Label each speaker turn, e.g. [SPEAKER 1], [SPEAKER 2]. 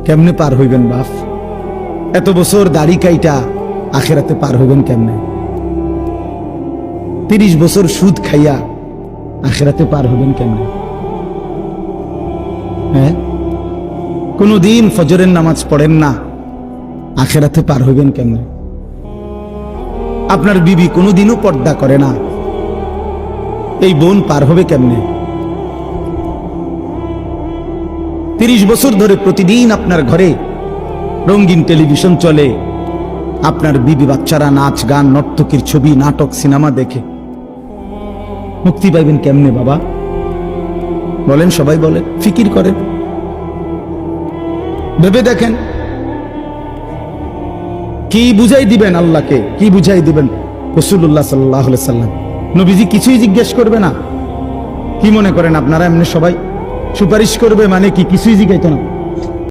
[SPEAKER 1] কেমনে পার হইবেন বাপ? এত বছর দাড়ি কাইটা আখেরাতে পার হইবেন কেমনে? 30 বছর সুদ খাইয়া আখেরাতে পার হইবেন কেমনে? হ্যাঁ, কোনদিন ফজরের নামাজ পড়েন না, আখেরাতে পার হইবেন কেমনে? আপনার বিবি কোনদিনও পর্দা করে না, এই বোন পার হবে কেমনে? 30 বছর ধরে প্রতিদিন আপনার ঘরে রঙিন টেলিভিশন চলে, আপনার বিবি বাচ্চারা নাচ গান নর্তকীর ছবি নাটক সিনেমা দেখে, মুক্তি পাইবেন কেমনে বাবা? বলেন, সবাই বলেন, ফিকির করেন, ভেবে দেখেন। কি বুঝাই দিবেন আল্লাহকে? কি বুঝাই দিবেন রাসূলুল্লাহ সাল্লাল্লাহু আলাইহি সাল্লাম? নবীজি কিছুই জিজ্ঞেস করবে না? কি মনে করেন আপনারা এমনি সবাই সুপারিশ করবে মানে কি কিছুই জিজ্ঞাইতো না?